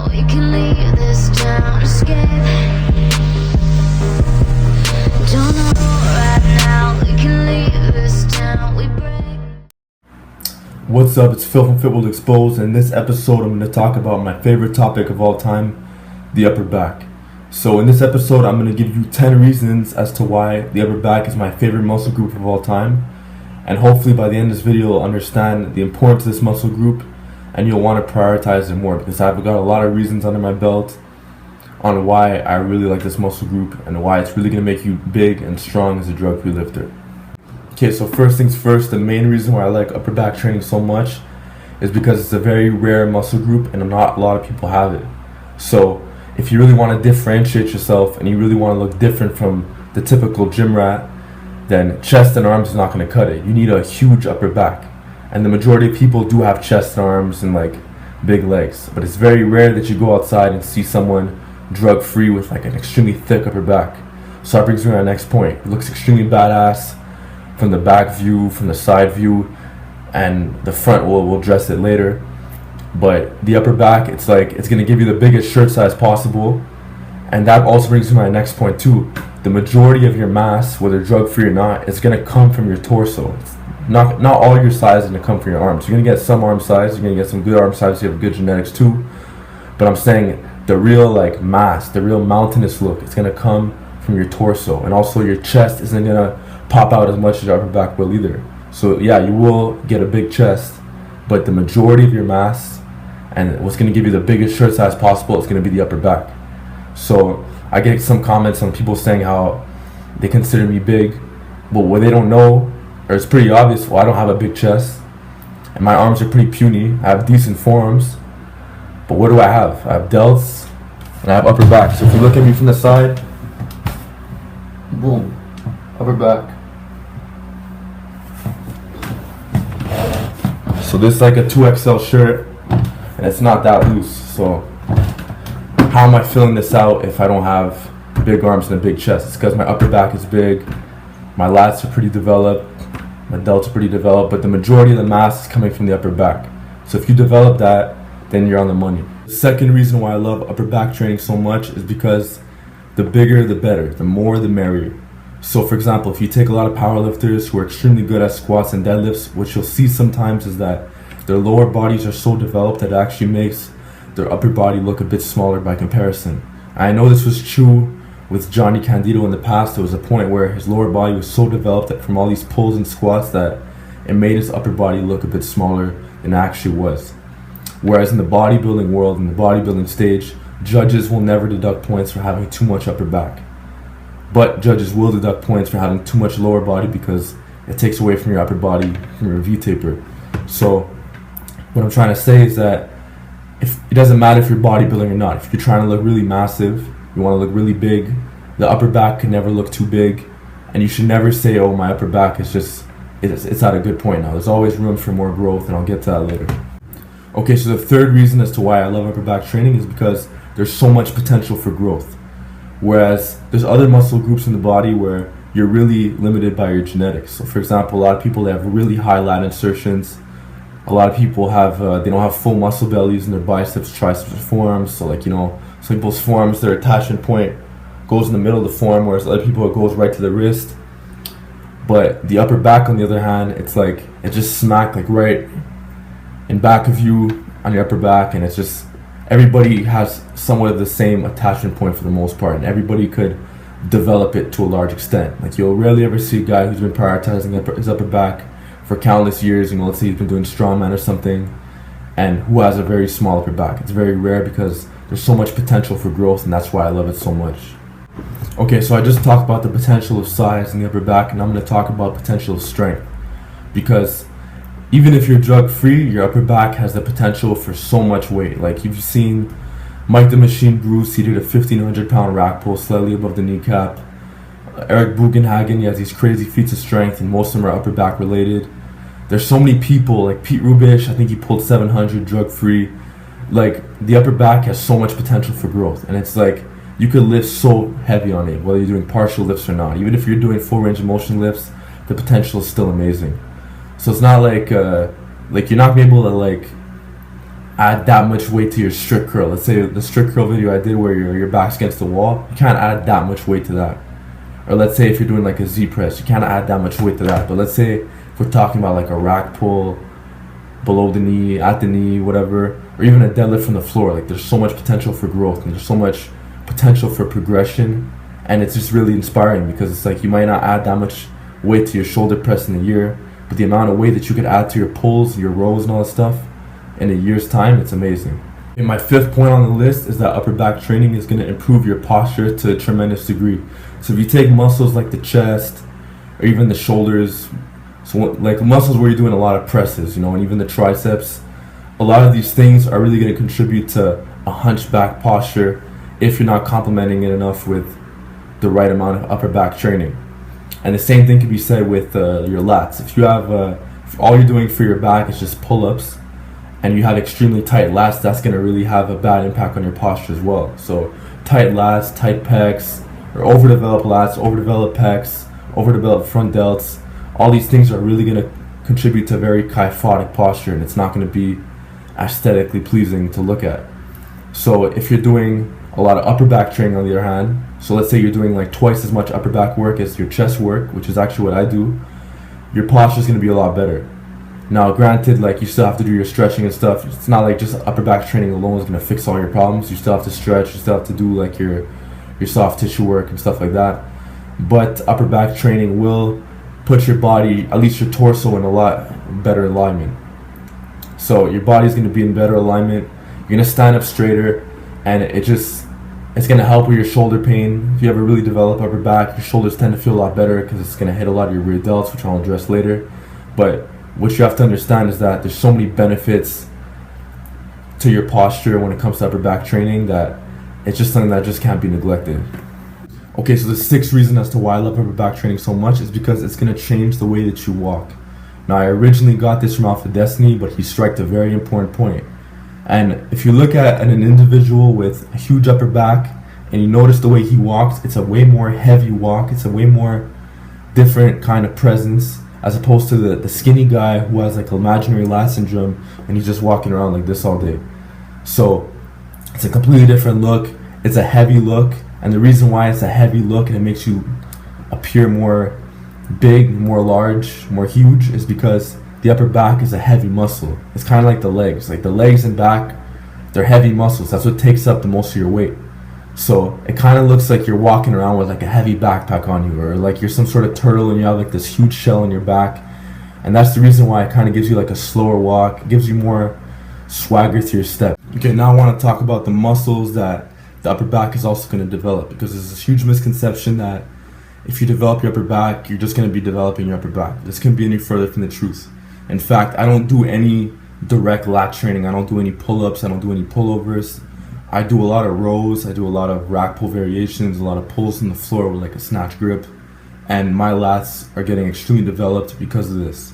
we can leave this town scared. Don't know right now, we can leave this town, we break. What's up, it's Phil from Fitworld Exposed, and in this episode I'm going to talk about my favorite topic of all time, the upper back. So in this episode I'm going to give you 10 reasons as to why the upper back is my favorite muscle group of all time, and hopefully by the end of this video you'll understand the importance of this muscle group and you'll want to prioritize it more, because I've got a lot of reasons under my belt on why I really like this muscle group and why it's really going to make you big and strong as a drug-free lifter. Okay, so first things first, the main reason why I like upper back training so much is because it's a very rare muscle group and not a lot of people have it. So if you really want to differentiate yourself and you really want to look different from the typical gym rat, then chest and arms is not going to cut it. You need a huge upper back. And the majority of people do have chest and arms and like big legs. But it's very rare that you go outside and see someone drug-free with like an extremely thick upper back. So that brings me to my next point. It looks extremely badass from the back view, from the side view, and the front we'll address it later. But the upper back, it's like it's going to give you the biggest shirt size possible. And that also brings me to my next point too. The majority of your mass, whether drug-free or not, is going to come from your torso. It's not all your size is going to come from your arms. You're going to get some arm size, you're going to get some good arm size, you have good genetics too. But I'm saying the real like mass, the real mountainous look, it's going to come from your torso. And also your chest isn't going to pop out as much as your upper back will either. So yeah, you will get a big chest, but the majority of your mass and what's going to give you the biggest shirt size possible is going to be the upper back. So I get some comments on people saying how they consider me big, but what they don't know, or it's pretty obvious, well, I don't have a big chest and my arms are pretty puny. I have decent forearms, but what do I have? I have delts and I have upper back. So if you look at me from the side, boom, upper back. So this is like a 2XL shirt and it's not that loose. So how am I filling this out if I don't have big arms and a big chest? It's because my upper back is big, my lats are pretty developed, my delts are pretty developed, but the majority of the mass is coming from the upper back. So if you develop that, then you're on the money. The second reason why I love upper back training so much is because the bigger the better, the more the merrier. So for example, if you take a lot of powerlifters who are extremely good at squats and deadlifts, what you'll see sometimes is that their lower bodies are so developed that it actually makes their upper body look a bit smaller by comparison. I know this was true with Johnny Candido in the past. There was a point where his lower body was so developed that from all these pulls and squats that it made his upper body look a bit smaller than it actually was. Whereas in the bodybuilding world, in the bodybuilding stage, judges will never deduct points for having too much upper back. But judges will deduct points for having too much lower body because it takes away from your upper body, from your V-taper. So what I'm trying to say is that if it doesn't matter if you're bodybuilding or not. If you're trying to look really massive, you want to look really big, the upper back can never look too big, and you should never say, oh, my upper back is just, it's at a good point now. There's always room for more growth, and I'll get to that later. Okay, so the third reason as to why I love upper back training is because there's so much potential for growth. Whereas there's other muscle groups in the body where you're really limited by your genetics. So for example, a lot of people that have really high lat insertions, a lot of people have they don't have full muscle bellies in their biceps, triceps, or forearms. So like, you know, some people's forearms, their attachment point goes in the middle of the forearm, whereas other people it goes right to the wrist. But the upper back, on the other hand, it's like it just smack like right in back of you on your upper back, and it's just everybody has somewhat of the same attachment point for the most part, and everybody could develop it to a large extent. Like you'll rarely ever see a guy who's been prioritizing his upper back for countless years, you know, let's say he's been doing strongman or something, and who has a very small upper back. It's very rare because there's so much potential for growth, and that's why I love it so much. Okay, so I just talked about the potential of size in the upper back, and I'm going to talk about potential of strength. Because even if you're drug-free, your upper back has the potential for so much weight. Like you've seen Mike the Machine Bruce, he did a 1,500 pound rack pull slightly above the kneecap. Eric Bugenhagen, he has these crazy feats of strength, and most of them are upper back related. There's so many people, like Pete Rubish, I think he pulled 700 drug-free. Like, the upper back has so much potential for growth, and it's like, you could lift so heavy on it, whether you're doing partial lifts or not. Even if you're doing full range of motion lifts, the potential is still amazing. So it's not like you're not gonna be able to, like, add that much weight to your strict curl. Let's say the strict curl video I did where your back's against the wall, you can't add that much weight to that. Or let's say if you're doing like a Z press, you can't add that much weight to that. But let's say if we're talking about like a rack pull, below the knee, at the knee, whatever, or even a deadlift from the floor, like there's so much potential for growth and there's so much potential for progression, and it's just really inspiring because it's like you might not add that much weight to your shoulder press in a year, but the amount of weight that you could add to your pulls, your rows, and all that stuff in a year's time, it's amazing. And my fifth point on the list is that upper back training is going to improve your posture to a tremendous degree. So if you take muscles like the chest or even the shoulders, so like muscles where you're doing a lot of presses, you know, and even the triceps, a lot of these things are really going to contribute to a hunchback posture if you're not complementing it enough with the right amount of upper back training. And the same thing can be said with your lats. If you have, if all you're doing for your back is just pull-ups, and you have extremely tight lats, that's going to really have a bad impact on your posture as well. So tight lats, tight pecs, or overdeveloped lats, overdeveloped pecs, overdeveloped front delts, all these things are really going to contribute to a very kyphotic posture, and it's not going to be aesthetically pleasing to look at. So if you're doing a lot of upper back training on the other hand, so let's say you're doing like twice as much upper back work as your chest work, which is actually what I do, your posture is going to be a lot better. Now, granted, like you still have to do your stretching and stuff. It's not like just upper back training alone is gonna fix all your problems. You still have to stretch. You still have to do like your soft tissue work and stuff like that. But upper back training will put your body, at least your torso, in a lot better alignment. So your body's gonna be in better alignment. You're gonna stand up straighter, and it's gonna help with your shoulder pain. If you ever really develop upper back, your shoulders tend to feel a lot better because it's gonna hit a lot of your rear delts, which I'll address later. But what you have to understand is that there's so many benefits to your posture when it comes to upper back training that it's just something that just can't be neglected. Okay, so the sixth reason as to why I love upper back training so much is because it's going to change the way that you walk. Now, I originally got this from Alpha Destiny, but he struck a very important point. And if you look at an individual with a huge upper back and you notice the way he walks, it's a way more heavy walk. It's a way more different kind of presence, as opposed to the skinny guy who has like imaginary lat syndrome and he's just walking around like this all day. So it's a completely different look. It's a heavy look, and the reason why it's a heavy look and it makes you appear more big, more large, more huge is because the upper back is a heavy muscle. It's kind of like the legs. Like the legs and back, they're heavy muscles. That's what takes up the most of your weight. So it kind of looks like you're walking around with like a heavy backpack on you, or like you're some sort of turtle and you have like this huge shell on your back. And that's the reason why it kind of gives you like a slower walk. It gives you more swagger to your step. Okay, now I want to talk about the muscles that the upper back is also going to develop, because there's this huge misconception that if you develop your upper back, you're just going to be developing your upper back. This couldn't be any further from the truth. In fact, I don't do any direct lat training. I don't do any pull-ups. I don't do any pullovers. I do a lot of rows, I do a lot of rack pull variations, a lot of pulls on the floor with like a snatch grip, and my lats are getting extremely developed because of this.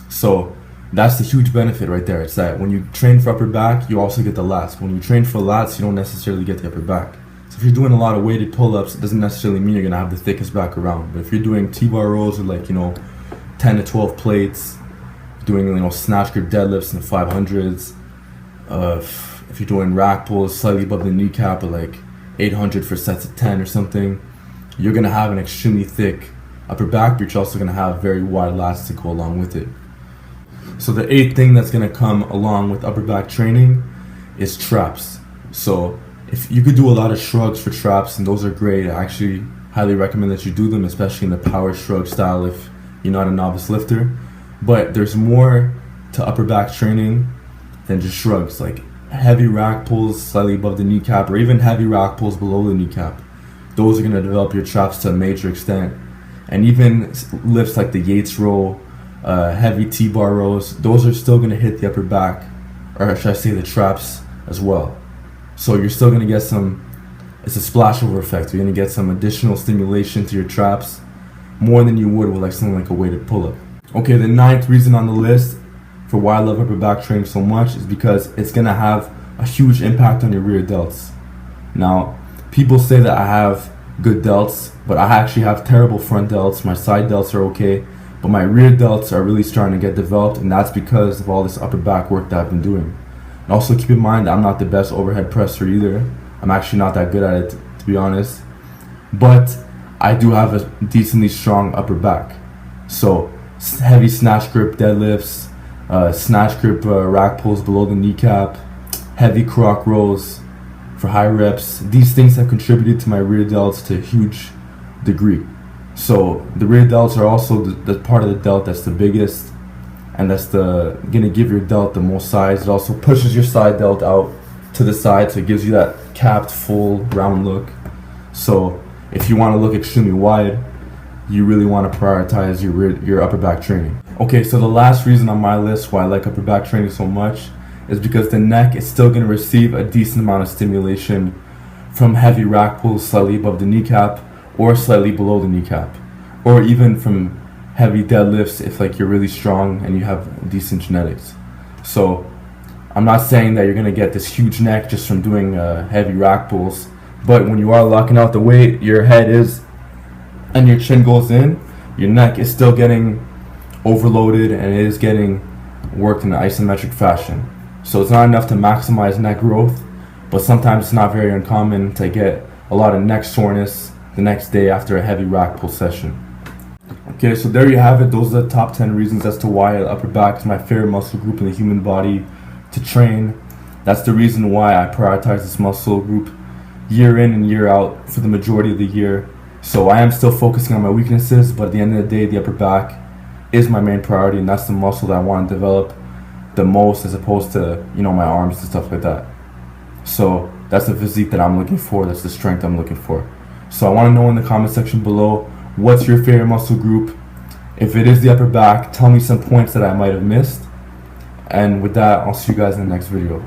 So that's the huge benefit right there. It's that when you train for upper back, you also get the lats. When you train for lats, you don't necessarily get the upper back. So if you're doing a lot of weighted pull-ups, it doesn't necessarily mean you're gonna have the thickest back around. But if you're doing T-bar rows with like, 10 to 12 plates, doing, snatch grip deadlifts in the 500s, if you're doing rack pulls slightly above the kneecap at like 800 for sets of 10 or something, you're going to have an extremely thick upper back, but you're also going to have very wide lats to go along with it. So the eighth thing that's going to come along with upper back training is traps. So if you could do a lot of shrugs for traps, and those are great. I actually highly recommend that you do them, especially in the power shrug style if you're not a novice lifter. But there's more to upper back training than just shrugs. Like heavy rack pulls slightly above the kneecap, or even heavy rack pulls below the kneecap, those are going to develop your traps to a major extent. And even lifts like the Yates row, heavy T-bar rows, those are still going to hit the upper back, or should I say the traps as well. So you're still going to get it's a splashover effect. You're going to get some additional stimulation to your traps, more than you would with like something like a weighted pull-up. Okay, the ninth reason on the list for why I love upper back training so much is because it's going to have a huge impact on your rear delts. Now, people say that I have good delts, but I actually have terrible front delts. My side delts are okay, but my rear delts are really starting to get developed, and that's because of all this upper back work that I've been doing. And also keep in mind that I'm not the best overhead presser either. I'm actually not that good at it, to be honest. But I do have a decently strong upper back. So heavy snatch grip deadlifts, snatch grip rack pulls below the kneecap, heavy croc rows for high reps. These things have contributed to my rear delts to a huge degree. So the rear delts are also the part of the delt that's the biggest, and that's gonna give your delt the most size. It also pushes your side delt out to the side, so it gives you that capped full round look. So if you want to look extremely wide, you really want to prioritize your upper back training. Okay, so the last reason on my list why I like upper back training so much is because the neck is still going to receive a decent amount of stimulation from heavy rack pulls slightly above the kneecap or slightly below the kneecap, or even from heavy deadlifts if like you're really strong and you have decent genetics. So I'm not saying that you're going to get this huge neck just from doing heavy rack pulls, but when you are locking out the weight, your head is and your chin goes in, your neck is still getting overloaded and it is getting worked in an isometric fashion. So it's not enough to maximize neck growth, but sometimes it's not very uncommon to get a lot of neck soreness the next day after a heavy rack pull session. Okay, so there you have it. Those are the top 10 reasons as to why the upper back is my favorite muscle group in the human body to train. That's the reason why I prioritize this muscle group year in and year out for the majority of the year. So I am still focusing on my weaknesses, but at the end of the day, the upper back is my main priority, and that's the muscle that I want to develop the most, as opposed to, my arms and stuff like that. So that's the physique that I'm looking for. That's the strength I'm looking for. So I want to know in the comment section below, what's your favorite muscle group? If it is the upper back, tell me some points that I might have missed. And with that, I'll see you guys in the next video.